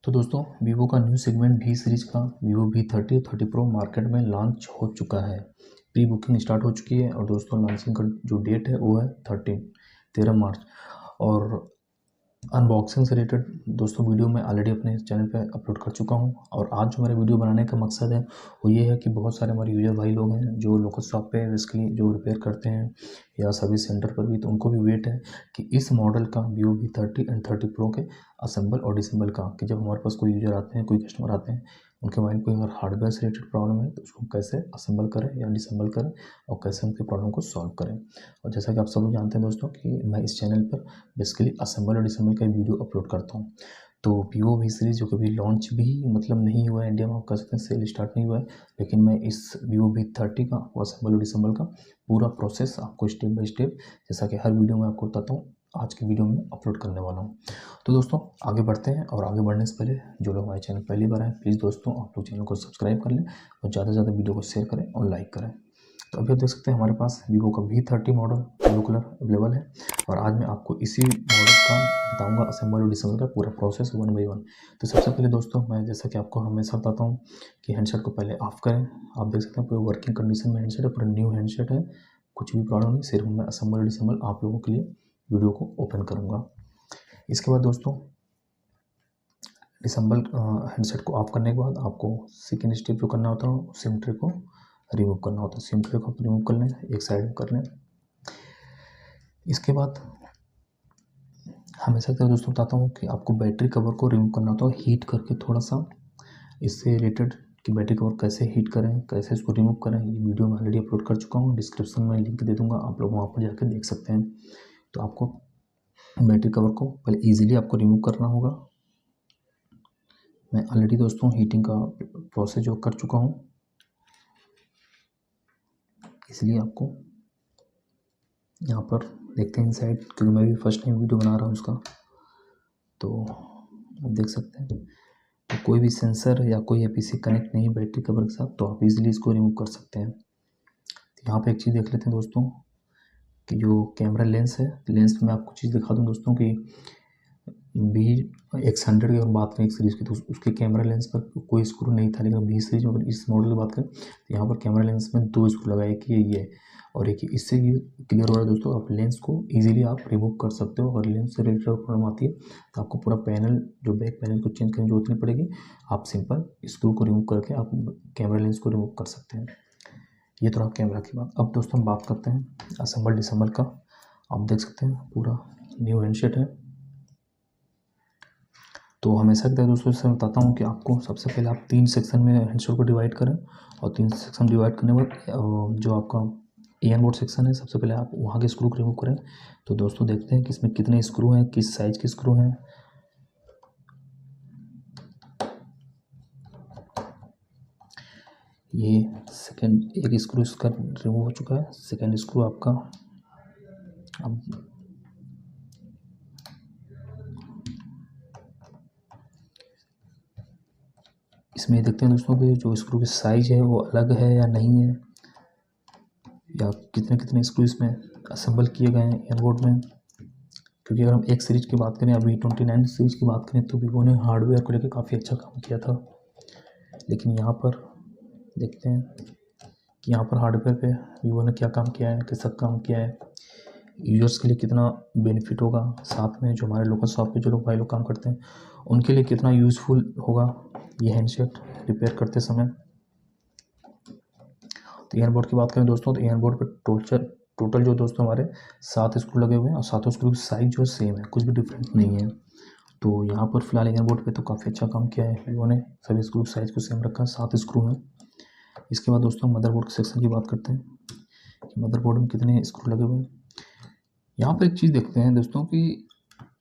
तो दोस्तों वीवो का न्यू सेगमेंट वी सीरीज का वीवो V30 और 30 प्रो मार्केट में लॉन्च हो चुका है। प्री बुकिंग स्टार्ट हो चुकी है और दोस्तों लॉन्चिंग का जो डेट है वो है 13 मार्च। और अनबॉक्सिंग से रिलेटेड दोस्तों वीडियो मैं ऑलरेडी अपने चैनल पे अपलोड कर चुका हूं। और आज जो मेरा वीडियो बनाने का मकसद है वो ये है कि बहुत सारे हमारे यूजर भाई लोग हैं जो लोकल शॉप पे बेसिकली जो रिपेयर करते हैं या सर्विस सेंटर पर भी, तो उनको भी वेट है कि इस मॉडल का वीवो V30 एंड 30 प्रो के असेंबल और डिसेंबल का, कि जब हमारे पास कोई यूजर आते हैं, कोई कस्टमर आते हैं, उनके मोबाइल को अगर हार्डवेयर से रिलेटेड प्रॉब्लम है तो उसको कैसे असेंबल करें या डिसेंबल करें और कैसे उनके प्रॉब्लम को सॉल्व करें। और जैसा कि आप सब लोग जानते हैं दोस्तों कि मैं इस चैनल पर बेसिकली असेंबल और डिसेंबल का वीडियो अपलोड करता हूँ। तो वीवो वी सीरीज़ जो कभी लॉन्च भी मतलब नहीं हुआ है इंडिया में, आप कह सकते हैं सेल स्टार्ट नहीं हुआ है, लेकिन मैं इस वीवो V30 का असेंबल और डिसेंबल का पूरा प्रोसेस आपको स्टेप बाय स्टेप, जैसा कि हर वीडियो में आपको बताता हूँ, आज की वीडियो में अपलोड करने वाला हूँ। तो दोस्तों आगे बढ़ते हैं, और आगे बढ़ने से पहले जो लोग हमारे चैनल पहली बार आए, प्लीज़ दोस्तों आप लोग चैनल को सब्सक्राइब कर लें और ज़्यादा से ज़्यादा वीडियो को शेयर करें और लाइक करें। तो अभी आप देख सकते हैं हमारे पास वीवो का V30 model blue colour available है, और आज मैं आपको इसी मॉडल का बताऊंगा असेंबल और डिसेंबल का पूरा प्रोसेस वन बाई वन। तो सबसे पहले दोस्तों मैं जैसा कि आपको हमेशा बताता हूँ कि हैंडसेट को पहले ऑफ करें। आप देख सकते हैं पूरे वर्किंग कंडीशन में हैंडसेट है, पूरा न्यू हैंडसेट है, कुछ भी प्रॉब्लम नहीं, सिर्फ मैं असेंबल और डिसेंबल आप लोगों के लिए वीडियो को ओपन करूँगा। इसके बाद दोस्तों डिसेंबल हैंडसेट को ऑफ करने के बाद आपको सेकेंड स्टेप जो करना होता है सिम ट्रे को रिमूव करना होता है। सिम ट्रे को रिमूव कर लें, एक साइड में कर लें। इसके बाद हमेशा क्या दोस्तों बताता हूँ कि आपको बैटरी कवर को रिमूव करना होता है हीट करके थोड़ा सा। इससे रिलेटेड कि बैटरी कवर कैसे हीट करें, कैसे इसको रिमूव करें, ये वीडियो मैं ऑलरेडी अपलोड कर चुका हूँ, डिस्क्रिप्शन में लिंक दे दूँगा, आप लोग वहाँ पर जाकर देख सकते हैं। तो आपको बैटरी कवर को पहले ईजिली आपको रिमूव करना होगा। मैं ऑलरेडी दोस्तों हीटिंग का प्रोसेस जो कर चुका हूँ, इसलिए आपको यहाँ पर देखते हैं इनसाइड, क्योंकि मैं भी फर्स्ट टाइम वीडियो बना रहा हूँ उसका। तो आप देख सकते हैं तो कोई भी सेंसर या कोई APC कनेक्ट नहीं बैटरी कवर के साथ, तो आप इजीली इसको रिमूव कर सकते हैं। तो यहाँ पे एक चीज़ देख लेते हैं दोस्तों कि जो कैमरा लेंस है, लेंस में मैं आपको चीज़ दिखा दूँ दोस्तों कि V100 की अगर बात करें एक सीरीज़ की, तो उसके कैमरा लेंस पर कोई स्क्रू नहीं था, लेकिन V सीरीज में अगर इस मॉडल की बात करें तो यहाँ पर कैमरा लेंस में 2 स्क्रू लगाए, एक ये और एक इससे ये क्लियर हो रहा है दोस्तों। आप लेंस को इजीली आप रिमूव कर सकते हो। अगर लेंस से रिलेटेड प्रॉब्लम आती है तो आपको पूरा पैनल, जो बैक पैनल को चेंज करने की जरूरत नहीं पड़ेगी, आप सिंपल स्क्रू को रिमूव करके आप कैमरा लेंस को रिमूव कर सकते हैं। ये तो रहा कैमरा की बात। अब दोस्तों हम बात करते हैं असेंबल डिसेंबल का। आप देख सकते हैं पूरा न्यू हैंडसेट है। तो हमेशा की तरह दोस्तों से बताता हूँ कि आपको सबसे पहले आप 3 सेक्शन में हैंडसेट को डिवाइड करें, और 3 सेक्शन डिवाइड करने के बाद जो आपका एन बोर्ड सेक्शन है, सबसे पहले आप वहाँ के स्क्रू को रिमूव करें। तो दोस्तों देखते हैं कि इसमें कितने स्क्रू हैं, किस साइज के स्क्रू हैं। ये सेकेंड एक स्क्रू इसका रिमूव हो चुका है, सेकेंड स्क्रू आपका अब इसमें देखते हैं दोस्तों कि जो स्क्रू की साइज है वो अलग है या नहीं है, या कितने कितने स्क्रू इसमें असेंबल किए गए हैं एयरबोर्ड में। क्योंकि अगर हम एक सीरीज़ की बात करें, अभी 29 सीरीज़ की बात करें, तो वीवो ने हार्डवेयर को लेकर काफ़ी अच्छा काम किया था। लेकिन यहाँ पर देखते हैं कि यहाँ पर हार्डवेयर पे वीवो ने क्या काम किया है, कैसा काम किया है, यूजर्स के लिए कितना बेनिफिट होगा, साथ में जो हमारे लोकल शॉप पे जो लोग भाई लोग काम करते हैं उनके लिए कितना यूज़फुल होगा ये हैंडसेट रिपेयर करते समय। तो एयरबोर्ड की बात करें दोस्तों, तो एयरबोर्ड पर टोटल जो दोस्तों हमारे 7 स्क्रू लगे हुए हैं, और 7 स्क्रू की साइज जो सेम है, कुछ भी डिफरेंस नहीं है। तो यहाँ पर फिलहाल एयरबोर्ड पे तो काफ़ी अच्छा काम किया है वीवो ने, सभी स्क्रू साइज को सेम रखा है, 7 स्क्रू हैं। इसके बाद दोस्तों मदरबोर्ड के सेक्शन की बात करते हैं कि मदरबोर्ड में कितने स्क्रू लगे हुए हैं। यहाँ पर एक चीज़ देखते हैं दोस्तों कि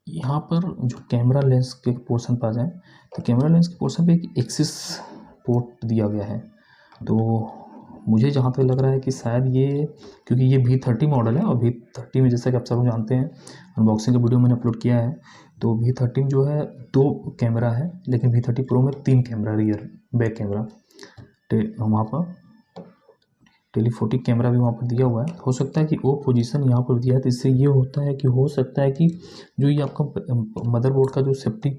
यहाँ पर जो कैमरा लेंस के पोर्शन पर आ जाए, तो कैमरा लेंस के पोर्शन पे एक एक्सिस पोर्ट दिया गया है। तो मुझे जहाँ तक लग रहा है कि शायद ये, क्योंकि ये V30 मॉडल है, और V30 में जैसा कि आप सब लोग जानते हैं, अनबॉक्सिंग का वीडियो मैंने अपलोड किया है, तो V30 जो है 2 कैमरा है, लेकिन V30 प्रो में 3 कैमरा, रियर बैक कैमरा, वहाँ पर टेलीफोटो कैमरा भी वहाँ पर दिया हुआ है। हो सकता है कि वो पोजीशन यहाँ पर दिया है, तो इससे ये होता है कि हो सकता है कि जो ये आपका मदरबोर्ड का जो सेफ्टी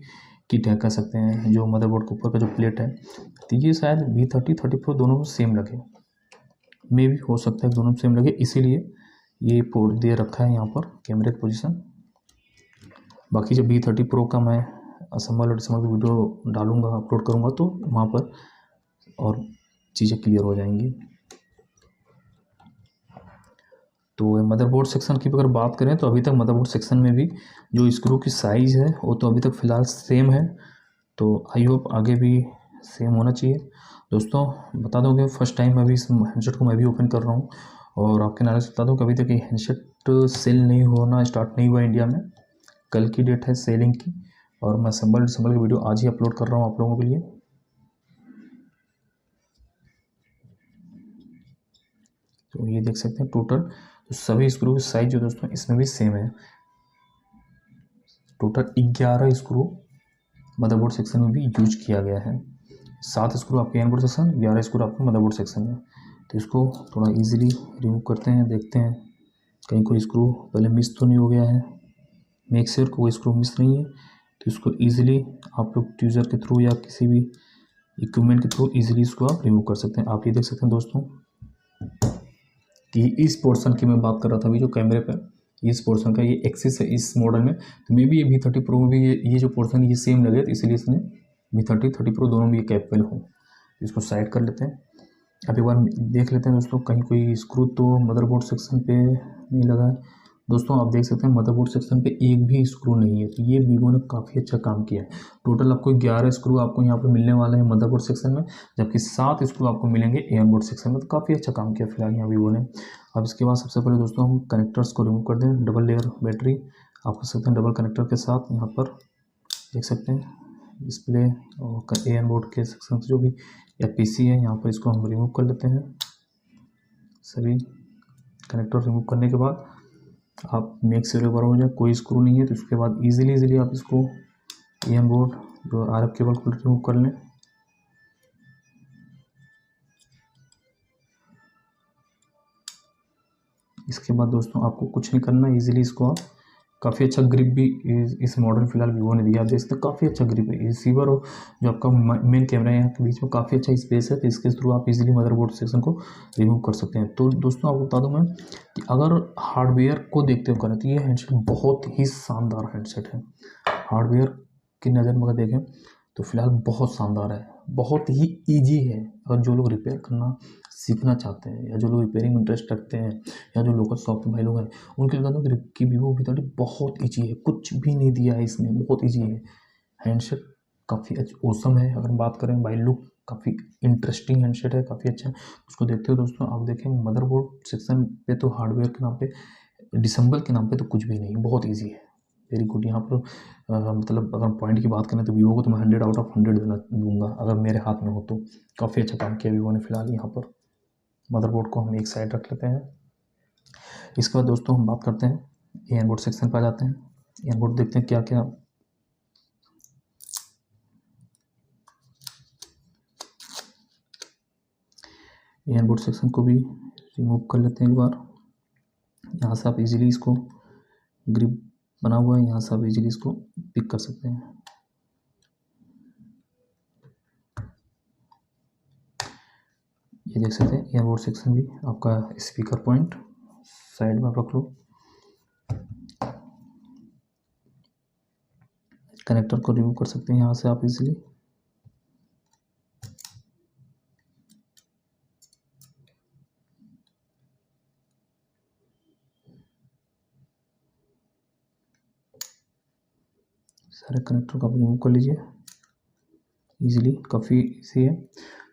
किट है कह सकते हैं, जो मदरबोर्ड के ऊपर का जो प्लेट है, तो ये शायद V30 Pro दोनों सेम लगे, मे भी हो सकता है दोनों सेम लगे, इसीलिए ये पोर्ट दे रखा है यहाँ पर कैमरे की पोजीशन। बाकी जब V30 Pro का मैं असम्बल और डिसम्बल की वीडियो डालूंगा, अपलोड करूँगा, तो वहाँ पर और चीज़ें क्लियर हो जाएंगी। तो मदरबोर्ड सेक्शन की अगर बात करें तो अभी तक मदरबोर्ड सेक्शन में भी जो स्क्रू की साइज़ है वो तो अभी तक फ़िलहाल सेम है, तो आई होप आगे भी सेम होना चाहिए। दोस्तों बता दूं कि फर्स्ट टाइम अभी इस हैंडसेट को मैं भी ओपन कर रहा हूं, और आपके नॉलेज बता दूं कि अभी तक ये हैंडसेट सेल नहीं होना स्टार्ट नहीं हुआ इंडिया में, कल की डेट है सेलिंग की, और मैं सिंबल की वीडियो आज ही अपलोड कर रहा हूँ आप लोगों के लिए। तो ये देख सकते हैं टोटल, तो सभी स्क्रू की साइज जो दोस्तों इसमें भी सेम है। टोटल 11 स्क्रू मदरबोर्ड सेक्शन में भी यूज किया गया है, 7 स्क्रू आपके एनबोर्ड सेक्शन, 11 स्क्रू आपके मदरबोर्ड सेक्शन में। तो इसको थोड़ा इजीली रिमूव करते हैं, देखते हैं कहीं कोई स्क्रू पहले मिस तो नहीं हो गया है, मेक श्योर कोई स्क्रू मिस नहीं है। तो इसको इजीली आप लोग ट्यूजर के थ्रू या किसी भी इक्विपमेंट के थ्रू इजीली इसको आप रिमूव कर सकते हैं। आप ये देख सकते हैं दोस्तों कि इस पोर्शन की मैं बात कर रहा था अभी जो कैमरे पर, इस पोर्शन का ये एक्सिस है इस मॉडल में, तो मे भी ये V30 Pro में भी ये जो पोर्शन ये सेम लगे, तो इसलिए इसने V30 Pro दोनों में ये कैपेबल हो। इसको साइड कर लेते हैं। अब एक बार देख लेते हैं दोस्तों कहीं कोई स्क्रू तो मदरबोर्ड सेक्शन पे नहीं लगा है। दोस्तों आप देख सकते हैं मदरबोर्ड सेक्शन पे एक भी स्क्रू नहीं है, तो ये वीवो ने काफ़ी अच्छा काम किया है। टोटल आपको 11 स्क्रू आपको यहाँ पर मिलने वाले हैं मदरबोर्ड सेक्शन में, जबकि 7 स्क्रू आपको मिलेंगे एयरबोर्ड सेक्शन में, तो काफ़ी अच्छा काम किया फिलहाल यहाँ वीवो ने। अब इसके बाद सबसे पहले दोस्तों हम कनेक्टर्स को रिमूव कर दें। डबल लेयर बैटरी आप कर सकते हैं डबल कनेक्टर के साथ, यहाँ पर देख सकते हैं डिस्प्ले और एयरबोर्ड के सेक्शन से जो भी या PC है, यहाँ पर इसको हम रिमूव कर लेते हैं। सभी कनेक्टर रिमूव करने के बाद आप मेक श्योर बार हो जाए कोई स्क्रू नहीं है, तो उसके बाद इजीली आप इसको एयरबोर्ड जो RF केबल को रिमूव कर लें। इसके बाद दोस्तों आपको कुछ नहीं करना, इजीली इसको आप काफ़ी अच्छा ग्रिप भी इस मॉडल फिलहाल वीवो ने दिया, आप देख सकते हैं काफ़ी अच्छा ग्रिप है। रिसीवर और जो आपका मेन कैमरा है यहाँ के बीच में काफ़ी अच्छा स्पेस है, तो इसके थ्रू आप इजीली मदरबोर्ड सेक्शन को रिमूव कर सकते हैं। तो दोस्तों आपको बता दूं मैं कि अगर हार्डवेयर को देखते हुए करें तो ये हैंडसेट बहुत ही शानदार हैंडसेट है। हार्डवेयर की नज़र में अगर देखें तो फिलहाल बहुत शानदार है, बहुत ही ईजी है। अगर जो लोग रिपेयर करना सीखना चाहते हैं या जो लोग रिपेयरिंग में इंटरेस्ट रखते हैं या जो लोकल शॉप के भाई लोग हैं, उनके लिए बता दूँ कि वीवो V30 बहुत ईजी है, कुछ भी नहीं दिया है इसमें, बहुत ईजी है। हैंडसेट काफ़ी अच्छा ओसम है, अगर बात करें बाई लुक काफ़ी इंटरेस्टिंग हैंडसेट है, काफ़ी अच्छा है। उसको देखते हो दोस्तों आप देखें मदरबोर्ड सेक्शन पे तो हार्डवेयर के नाम पे डिसम्बल के नाम पे तो कुछ भी नहीं, बहुत ईजी है, वेरी गुड। यहाँ पर मतलब अगर पॉइंट की बात करें तो वीवो को तो मैं 100 आउट ऑफ 100 दूंगा अगर मेरे हाथ में हो तो। काफ़ी अच्छा काम किया वीवो ने फिलहाल यहाँ पर। मदरबोर्ड को हम एक साइड रख लेते हैं। इसके बाद दोस्तों हम बात करते हैं एयरबोर्ड सेक्शन पर आ जाते हैं। एयरबोर्ड देखते हैं क्या क्या एयरबोर्ड सेक्शन को भी रिमूव कर लेते हैं एक बार। यहाँ से आप इजीली इसको ग्रिप बना हुआ है, यहाँ से आप इजीली इसको पिक कर सकते हैं। ये देख सकते हैं एयरबोर्ड सेक्शन भी आपका स्पीकर पॉइंट साइड में रख लो। कनेक्टर को रिमूव कर सकते हैं यहाँ से आप इजीली। सारे कनेक्टर को आप रिमूव कर लीजिए इजीली, काफ़ी इजी है।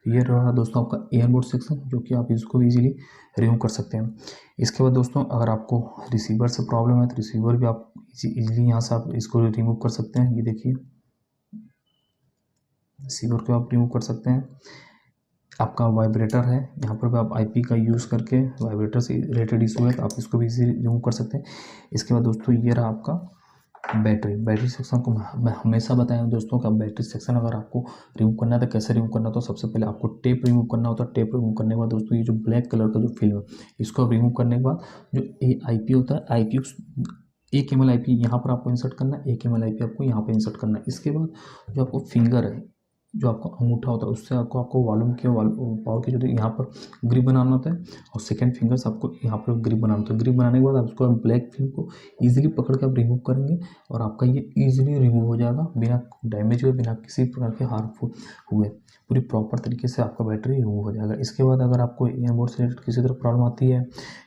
ये रहा दोस्तों आपका एयरबोर्ड सेक्शन, जो कि आप इसको इजीली रिमूव कर सकते हैं। इसके बाद दोस्तों अगर आपको रिसीवर से प्रॉब्लम है तो रिसीवर भी आप इजीली यहाँ से आप इसको रिमूव कर सकते हैं। ये देखिए रिसीवर को आप रिमूव कर सकते हैं। आपका वाइब्रेटर है, यहाँ पर भी आप IP का यूज़ करके वाइब्रेटर से रिलेटेड इशू है तो आप इसको भी इजीली रिमूव कर सकते हैं। इसके बाद दोस्तों ये रहा आपका बैटरी सेक्शन को मैं हमेशा बताया दोस्तों का बैटरी सेक्शन अगर आपको रिमूव करना है तो कैसे रिमूव करना है। तो सबसे पहले आपको टेप रिमूव करना होता है। टेप रिमूव करने के बाद दोस्तों ये जो ब्लैक कलर का जो फिल्म है इसको रिमूव करने के बाद जो IP होता है, IP एक ईमेल आईपी यहाँ पर आपको इंसर्ट करना है, एक ईमेल आईपी आपको यहाँ पर इंसर्ट करना है। इसके बाद जो आपको फिंगर है, जो आपका अंगूठा होता है, उससे आपको वॉल्यूम की पावर की जो यहाँ पर ग्रिप बनाना होता है, और सेकंड फिंगर से आपको यहाँ पर ग्रिप बनाना होता है। ग्रिप बनाने के बाद आप उसको ब्लैक फिल्म को ईजिली पकड़ के आप रिमूव करेंगे और आपका ये ईजिली रिमूव हो जाएगा बिना डैमेज हुए, बिना किसी प्रकार के हार्मफुल हुए। पूरी प्रॉपर तरीके से आपका बैटरी रिमूव हो जाएगा। इसके बाद अगर आपको एयरबोर्ड से रिलेटेड किसी तरह प्रॉब्लम आती है,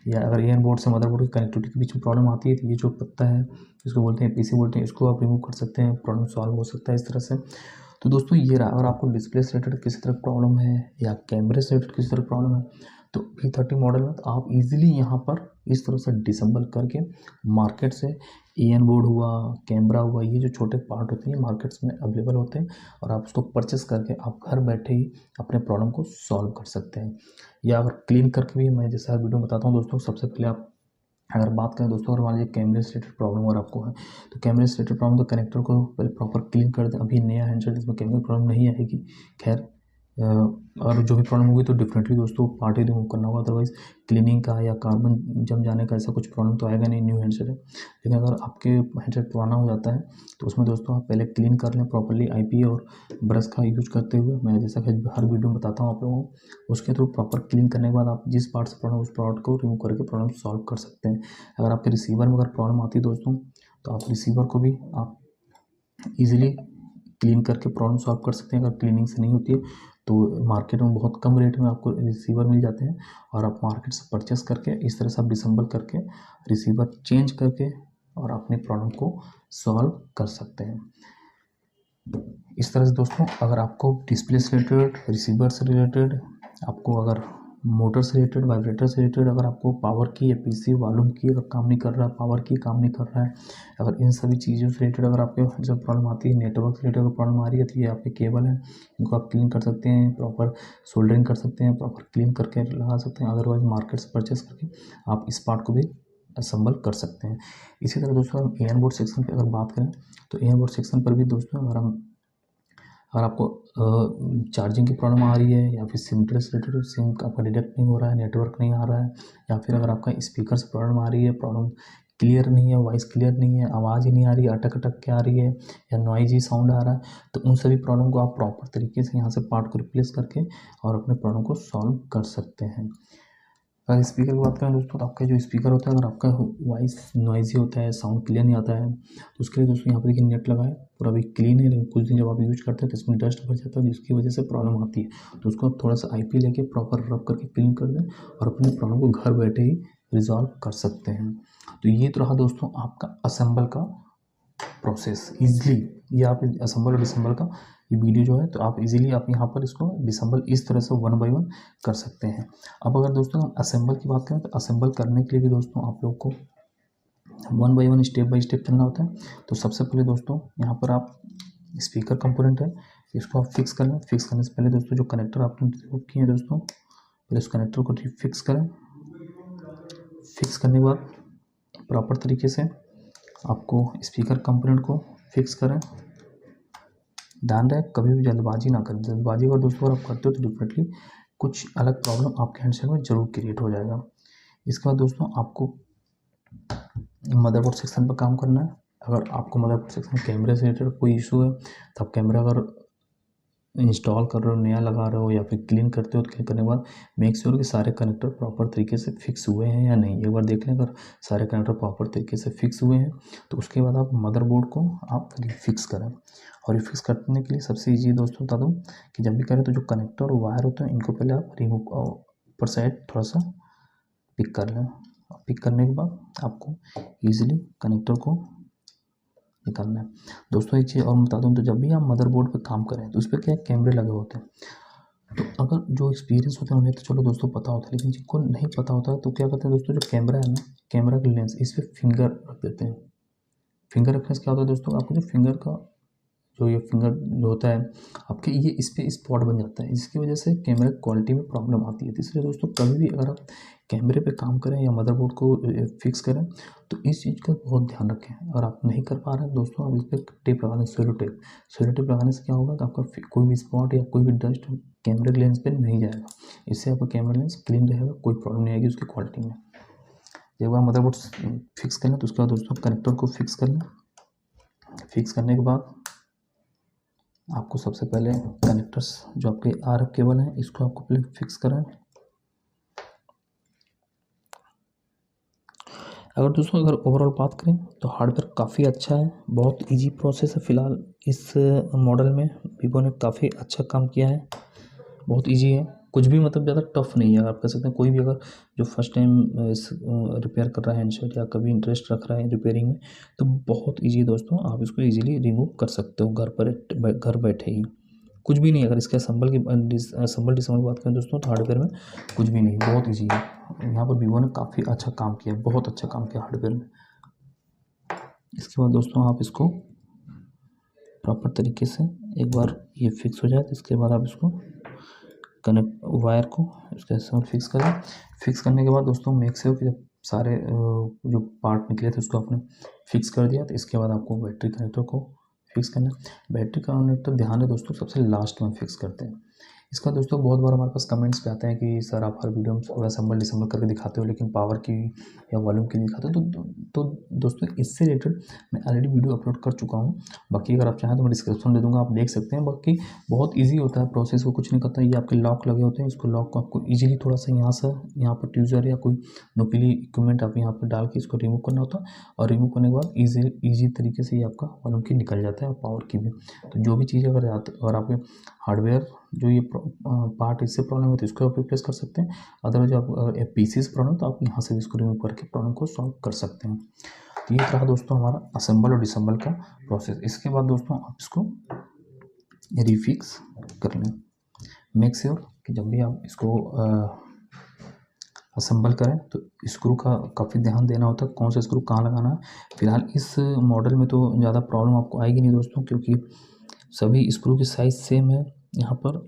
या अगर एयरबोर्ड से मदरबोर्ड की कनेक्टिविटी के बीच में प्रॉब्लम आती है, तो ये जो पत्ता है इसको बोलते हैं पीसी बोलते हैं, इसको आप रिमूव कर सकते हैं, प्रॉब्लम सॉल्व हो सकता है इस तरह से। तो दोस्तों ये रहा, अगर आपको डिस्प्ले से रिलेटेड किसी तरह प्रॉब्लम है या कैमरे से रिलेटेड किसी तरह प्रॉब्लम है, तो P30 मॉडल में तो आप इजीली यहाँ पर इस तरह से डिसेंबल करके मार्केट से एन बोर्ड हुआ, कैमरा हुआ, ये जो छोटे पार्ट होते हैं मार्केट्स में अवेलेबल होते हैं, और आप उसको परचेस करके आप घर बैठे ही अपने प्रॉब्लम को सॉल्व कर सकते हैं। या अगर क्लीन करके भी, मैं जैसा वीडियो बताता हूँ दोस्तों, सबसे पहले आप अगर बात करें दोस्तों, अगर मान लीजिए कैमरे से रिलेटेड प्रॉब्लम अगर आपको है, तो कैमरे से रिलेटेड प्रॉब्लम, तो कनेक्टर को पहले प्रॉपर क्लीन कर दें। अभी नया हैंडसेट इसमें कैमरे प्रॉब्लम नहीं आएगी। खैर और जो भी प्रॉब्लम होगी तो डेफिनेटली दोस्तों पार्ट ही रिमूव करना होगा, अदरवाइज़ क्लीनिंग का या कार्बन जम जाने का ऐसा कुछ प्रॉब्लम तो आएगा नहीं, न्यू हैंडसेट है। लेकिन अगर आपके हैंडसेट पुराना हो जाता है तो उसमें दोस्तों आप पहले क्लीन कर लें प्रॉपरली आईपी और ब्रश का यूज करते हुए। मैं जैसा कि हर वीडियो में बताता हूँ आप लोगों को, उसके थ्रू प्रॉपर क्लीन करने के बाद आप जिस पार्ट से प्रॉब्लम, उस पार्ट को रिमूव करके प्रॉब्लम सॉल्व कर सकते हैं। अगर आपके रिसीवर में अगर प्रॉब्लम आती है दोस्तों, तो आप रिसीवर को भी आप ईजिली क्लीन करके प्रॉब्लम सॉल्व कर सकते हैं। अगर क्लीनिंग से नहीं होती है तो मार्केट में बहुत कम रेट में आपको रिसीवर मिल जाते हैं, और आप मार्केट से परचेस करके इस तरह से आप डिसेंबल करके रिसीवर चेंज करके और अपनी प्रॉब्लम को सॉल्व कर सकते हैं। इस तरह से दोस्तों अगर आपको डिस्प्ले से रिलेटेड, रिसीवर से रिलेटेड, आपको अगर मोटर से रिलेटेड, वाइब्रेटर से रिलेटेड, अगर आपको पावर की या पीसी वॉल्यूम की अगर काम नहीं कर रहा है, पावर की काम नहीं कर रहा है, अगर इन सभी चीज़ों से रिलेटेड अगर आपके जब प्रॉब्लम आती है, नेटवर्क से रिलेटेड अगर प्रॉब्लम आ रही है, तो ये आपके केबल हैं, इनको आप क्लीन कर सकते हैं, प्रॉपर सोल्डरिंग कर सकते हैं, प्रॉपर क्लीन करके लगा सकते हैं। अदरवाइज मार्केट से परचेस करके आप इस पार्ट को भी असम्बल कर सकते हैं। इसी तरह दोस्तों हम एन बोर्ड सेक्शन पर अगर बात करें, तो एन बोर्ड सेक्शन पर भी दोस्तों अगर आपको चार्जिंग की प्रॉब्लम आ रही है, या फिर सिम से रिलेटेड सिम आपका डिटेक्ट नहीं हो रहा है, नेटवर्क नहीं आ रहा है, या फिर अगर आपका स्पीकर से प्रॉब्लम आ रही है, प्रॉब्लम क्लियर नहीं है, वॉइस क्लियर नहीं है, आवाज़ ही नहीं आ रही है, अटक अटक के आ रही है, या नॉइजी साउंड आ रहा है, तो उन सभी प्रॉब्लम को आप प्रॉपर तरीके से यहाँ से पार्ट को रिप्लेस करके और अपने प्रॉब्लम को सॉल्व कर सकते हैं। अगर स्पीकर की बात करें दोस्तों, तो आपका जो स्पीकर होता है, अगर आपका वॉइस नॉइजी होता है, साउंड क्लियर नहीं आता है, तो उसके लिए दोस्तों यहाँ पर देखिए नेट लगा है, पूरा अभी क्लीन है, लेकिन कुछ दिन जब आप यूज करते हैं तो इसमें डस्ट भर जाता है, जिसकी वजह से प्रॉब्लम आती है। तो उसको आप थोड़ा सा आईपी लेके प्रॉपर रब करके क्लीन कर दें और अपनी प्रॉब्लम को घर बैठे ही रिजॉल्व कर सकते हैं। तो ये तो रहा दोस्तों आपका असेंबल का प्रोसेस। ईजिली ये आप असेंबल और डिसेंबल का ये वीडियो जो है, तो आप इजीली आप यहाँ पर इसको डिसेंबल इस तरह से 1 बाय 1 कर सकते हैं। अब अगर दोस्तों हम असेंबल की बात करें, तो असेंबल करने के लिए भी दोस्तों आप लोग को 1 बाय 1 स्टेप बाय स्टेप चलना होता है। तो सबसे पहले दोस्तों यहाँ पर आप स्पीकर कंपोनेंट है, इसको आप फिक्स कर लें। फिक्स करने से पहले दोस्तों जो कनेक्टर आपने बुक किए हैं दोस्तों, पहले उस कनेक्टर को फिक्स करें। फिक्स करने के बाद प्रॉपर तरीके से आपको स्पीकर कंपोनेंट को फिक्स करें। ध्यान रहे कभी भी जल्दबाजी ना करें। जल्दबाजी अगर दोस्तों अगर आप करते हो तो डेफिनेटली कुछ अलग प्रॉब्लम आपके हैंडसेट में ज़रूर क्रिएट हो जाएगा। इसके बाद दोस्तों आपको मदरबोर्ड सेक्शन पर काम करना है। अगर आपको मदरबोर्ड सेक्शन कैमरे से रिलेटेड कोई इशू है, तो आप कैमरा अगर इंस्टॉल कर रहे हो, नया लगा रहे हो, या फिर क्लीन करते हो, तो क्लीन करने के बाद मेक श्योर कि सारे कनेक्टर प्रॉपर तरीके से फिक्स हुए हैं या नहीं। एक बार देख लें, अगर सारे कनेक्टर प्रॉपर तरीके से फिक्स हुए हैं, तो उसके बाद आप मदरबोर्ड को आप रिफिक्स करें। और रिफिक्स करने के लिए सबसे ईजी दोस्तों बता दूँ कि जब भी करें तो जो कनेक्टर और वायर होते हैं, इनको पहले आप रिमूव ऊपर साइड थोड़ा सा पिक कर लें। पिक करने के बाद आपको ईजिली कनेक्टर को निकालना है। दोस्तों एक चीज़ और बता दूँ, तो जब भी आप मदरबोर्ड पे काम करें तो उस पर क्या कैमरे लगे होते हैं। तो अगर जो एक्सपीरियंस होते हैं उन्हें तो चलो दोस्तों पता होता है, लेकिन जिनको नहीं पता होता तो क्या करते हैं दोस्तों, जो कैमरा है ना, कैमरा का लेंस, इस पर फिंगर रख देते हैं। फिंगर रखने से क्या होता है दोस्तों, आपको जो फिंगर का जो ये फिंगर जो होता है आपके, ये इस पर स्पॉट बन जाता है, जिसकी वजह से कैमरे क्वालिटी में प्रॉब्लम आती है। तो इसलिए दोस्तों कभी भी अगर आप कैमरे पे काम करें या मदरबोर्ड को फिक्स करें, तो इस चीज़ का बहुत ध्यान रखें। अगर आप नहीं कर पा रहे हैं दोस्तों, आप इस पर टेप लगा दें, सेलो टेप। सेलो टेप लगाने से क्या होगा कि आपका कोई भी स्पॉट या कोई भी डस्ट कैमरे के लेंस पर नहीं जाएगा। इससे आपका कैमरा लेंस क्लीन रहेगा, कोई प्रॉब्लम नहीं आएगी उसकी क्वालिटी में। एक बार मदरबोर्ड फिक्स कर लें तो उसके बाद दोस्तों कनेक्टर को फिक्स कर लें। फिक्स करने के बाद आपको सबसे पहले कनेक्टर्स जो आपके आरएफ केबल हैं इसको आपको पहले फिक्स करना है। अगर दोस्तों अगर ओवरऑल बात करें तो हार्डवेयर काफ़ी अच्छा है, बहुत इजी प्रोसेस है। फ़िलहाल इस मॉडल में वीवो ने काफ़ी अच्छा काम किया है, बहुत इजी है, कुछ भी मतलब ज़्यादा टफ नहीं है। आप कह सकते हैं कोई भी अगर जो फर्स्ट टाइम इस रिपेयर कर रहा है हैंडसेट या कभी इंटरेस्ट रख रहा है रिपेयरिंग में, तो बहुत इजी है दोस्तों, आप इसको इजीली रिमूव कर सकते हो घर बैठे ही। कुछ भी नहीं, अगर इसके असम्बल डिसम्बल की बात करें दोस्तों तो हार्डवेयर में कुछ भी नहीं, बहुत ईजी है। यहाँ पर वीवो ने काफ़ी अच्छा काम किया, बहुत अच्छा काम किया हार्डवेयर में। इसके बाद दोस्तों आप इसको प्रॉपर तरीके से एक बार ये फिक्स हो जाए तो इसके बाद आप इसको कनेक्ट वायर को इसके साथ फिक्स करें। फिक्स करने के बाद दोस्तों मेक श्योर कि जब सारे जो पार्ट निकले थे उसको आपने फिक्स कर दिया, तो इसके बाद आपको बैटरी कनेक्टर को फिक्स करना है। बैटरी कनेक्टर ध्यान है दोस्तों सबसे लास्ट में फिक्स करते हैं। इसका दोस्तों बहुत बार हमारे पास कमेंट्स पे आते हैं कि सर आप हर वीडियो में पूरा असम्बल डिसम्बल करके दिखाते हो लेकिन पावर की या वॉल्यूम की नहीं दिखाते हो। तो दोस्तों इससे रिलेटेड मैं ऑलरेडी वीडियो अपलोड कर चुका हूँ, बाकी अगर आप चाहें तो मैं डिस्क्रिप्शन दे दूँगा, आप देख सकते हैं। बाकी बहुत ईजी होता है प्रोसेस, को कुछ नहीं करता। ये आपके लॉक लगे होते हैं, इसको लॉक को आपको ईजिली थोड़ा सा यहाँ पर ट्यूजर या कोई नुकीली इक्विपमेंट आप यहाँ पर डाल के इसको रिमूव करना होता है, और रिमूव करने के बाद ईजी तरीके से ये आपका वॉल्यूम की निकल जाता है और पावर की भी। तो जो भी चीज़ अगर आपके हार्डवेयर जो ये पार्ट इससे प्रॉब्लम है तो इसको आप रिप्लेस कर सकते हैं। अदरवाइज आप पीसी से प्रॉब्लम तो आप यहाँ से इसको रिमूव करके प्रॉब्लम को सॉल्व कर सकते हैं। तो ये रहा दोस्तों हमारा असेंबल और डिसेंबल का प्रोसेस। इसके बाद दोस्तों आप इसको रिफिक्स कर लें। मेक श्योर कि जब भी आप इसको असेंबल करें तो स्क्रू का काफ़ी ध्यान देना होता है, कौन सा स्क्रू कहाँ लगाना है। फिलहाल इस मॉडल में तो ज़्यादा प्रॉब्लम आपको आएगी नहीं दोस्तों, क्योंकि सभी स्क्रू की साइज़ सेम है यहाँ पर,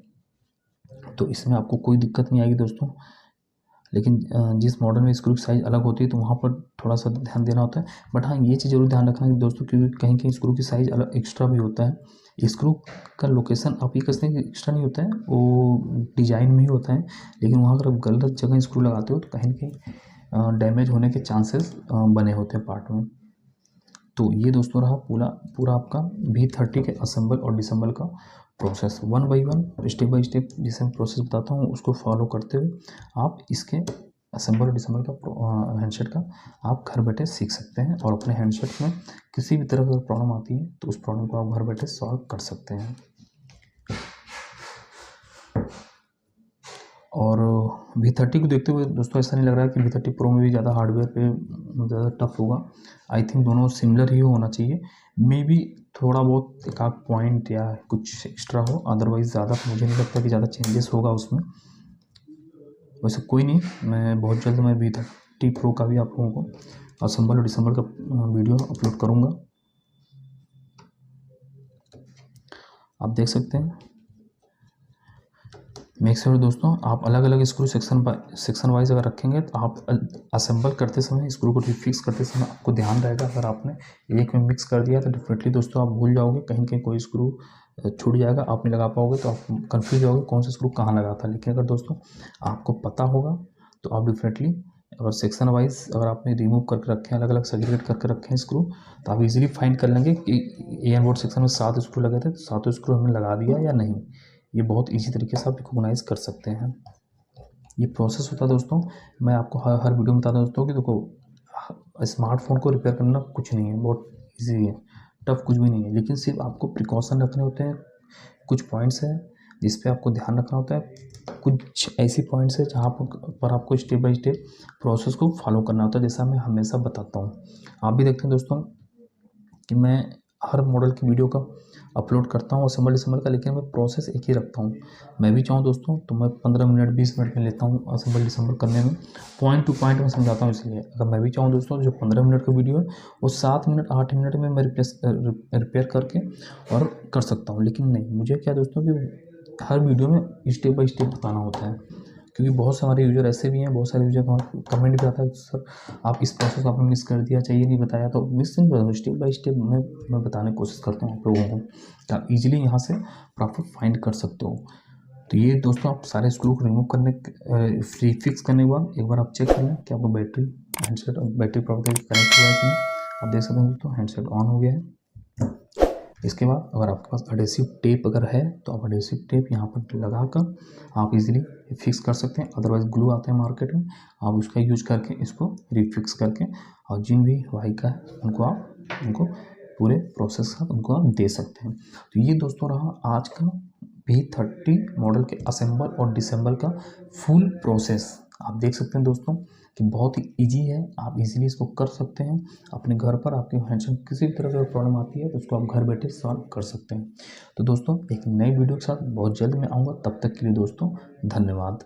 तो इसमें आपको कोई दिक्कत नहीं आएगी दोस्तों। लेकिन जिस मॉडल में स्क्रू की साइज़ अलग होती है तो वहाँ पर थोड़ा सा ध्यान देना होता है। बट हाँ, ये चीज़ ज़रूर ध्यान रखना है दोस्तों, क्योंकि कहीं कहीं स्क्रू की साइज़ अलग एक्स्ट्रा भी होता है। स्क्रू का लोकेशन आप ये कह सकते हैं कि एक्स्ट्रा नहीं होता है, वो डिजाइन में ही होता है, लेकिन वहाँ अगर आप गलत जगह स्क्रू लगाते हो तो कहीं ना कहीं डैमेज होने के चांसेस बने होते हैं पार्ट में। तो ये दोस्तों रहा पूरा आपका V30 के असेंबल और डिसेंबल का process. 1 by 1 step by step जिसे मैं प्रोसेस बताता हूँ उसको फॉलो करते हुए आप इसके असेंबल और डिसेंबल का हैंडसेट का आप घर बैठे सीख सकते हैं, और अपने हैंडसेट में किसी भी तरह की प्रॉब्लम आती है तो उस प्रॉब्लम को आप घर बैठे सॉल्व कर सकते हैं। और V30 को देखते हुए दोस्तों ऐसा नहीं लग रहा है कि V30 प्रो में भी ज़्यादा हार्डवेयर पे ज़्यादा टफ होगा। आई थिंक दोनों सिमिलर ही होना चाहिए, मे बी थोड़ा बहुत एक आध पॉइंट या कुछ एक्स्ट्रा हो, अदरवाइज़ ज़्यादा मुझे नहीं लगता कि ज़्यादा चेंजेस होगा उसमें। वैसे कोई नहीं, मैं बहुत जल्द मैं V30 प्रो का भी आप लोगों को असेंबल और डिसेंबल का वीडियो अपलोड करूँगा, आप देख सकते हैं। मेक श्योर दोस्तों आप अलग अलग स्क्रू सेक्शन वाइज अगर रखेंगे तो आप असेंबल करते समय स्क्रू को फिक्स करते समय आपको ध्यान रहेगा। अगर आपने एक में मिक्स कर दिया तो डेफिनेटली दोस्तों आप भूल जाओगे, कहीं कहीं कोई स्क्रू छूट जाएगा, आप नहीं लगा पाओगे तो आप कंफ्यूज होगे कौन सा स्क्रू कहाँ लगा था। लेकिन अगर दोस्तों आपको पता होगा तो आप डेफिनेटली अगर सेक्शन वाइज अगर आपने रिमूव करके रखे हैं, अलग अलग सेग्रीगेट करके रखे हैं स्क्रू, तो आप इजीली फाइंड कर लेंगे कि ए एन बोर्ड सेक्शन में 7 स्क्रू लगे थे तो 7 स्क्रू हमने लगा दिया या नहीं। ये बहुत इजी तरीके से आप रिकॉग्नाइज कर सकते हैं। ये प्रोसेस होता है दोस्तों, मैं आपको हर वीडियो में बताता हूँ दोस्तों कि देखो स्मार्टफोन को रिपेयर करना कुछ नहीं है, बहुत इजी है, टफ कुछ भी नहीं है, लेकिन सिर्फ आपको प्रिकॉशन रखने होते हैं। कुछ पॉइंट्स हैं जिस पे आपको ध्यान रखना होता है, कुछ ऐसी पॉइंट्स है जहाँ पर आपको स्टेप बाय स्टेप प्रोसेस को फॉलो करना होता है, जैसा मैं हमेशा बताता हूँ। आप भी देखते हैं दोस्तों कि मैं हर मॉडल की वीडियो का अपलोड करता हूँ असेंबल डिसेंबल का, लेकिन मैं प्रोसेस एक ही रखता हूँ। मैं भी चाहूँ दोस्तों तो मैं 15 मिनट 20 मिनट में लेता हूँ असेंबल डिसेंबल करने में, पॉइंट टू पॉइंट में समझाता हूँ। इसलिए अगर मैं भी चाहूँ दोस्तों जो 15 मिनट का वीडियो है वो 7 मिनट 8 मिनट में मैं रिपेयर करके और कर सकता हूँ। लेकिन नहीं, मुझे क्या दोस्तों कि हर वीडियो में स्टेप बाय स्टेप बताना होता है, क्योंकि बहुत सारे यूज़र ऐसे भी हैं, बहुत सारे यूज़र का कमेंट भी आता है सर आप इस प्रोसेस को आपने मिस कर दिया, चाहिए नहीं बताया। तो मिस नहीं बताऊँ, स्टेप बाय स्टेप मैं बताने की कोशिश करता हूँ आप लोगों को, आप इजीली यहाँ से प्रॉपर फाइंड कर सकते हो। तो ये दोस्तों आप सारे स्क्रू को रिमूव करने फ्री फिक्स करने के बाद एक बार आप चेक कर लें कि आपको battery handset battery proper connect हुआ है कि नहीं। आप देख सकते हैं दोस्तों हैंडसेट ऑन हो गया है। इसके बाद अगर आपके पास एडहेसिव टेप अगर है तो आप एडहेसिव टेप यहाँ पर लगाकर आप इजीली फिक्स कर सकते हैं। अदरवाइज ग्लू आते हैं मार्केट में, आप उसका यूज करके इसको रिफिक्स करके और जिन भी बाइक का है उनको पूरे प्रोसेस का उनको आप दे सकते हैं। तो ये दोस्तों रहा आज का V30 मॉडल के असेंबल और डिसेंबल का फुल प्रोसेस। आप देख सकते हैं दोस्तों कि बहुत ही इजी है, आप इजीली इसको कर सकते हैं अपने घर पर। आपके हैंडसेट किसी भी तरह से प्रॉब्लम आती है तो उसको आप घर बैठे सॉल्व कर सकते हैं। तो दोस्तों एक नई वीडियो के साथ बहुत जल्द मैं आऊँगा, तब तक के लिए दोस्तों धन्यवाद।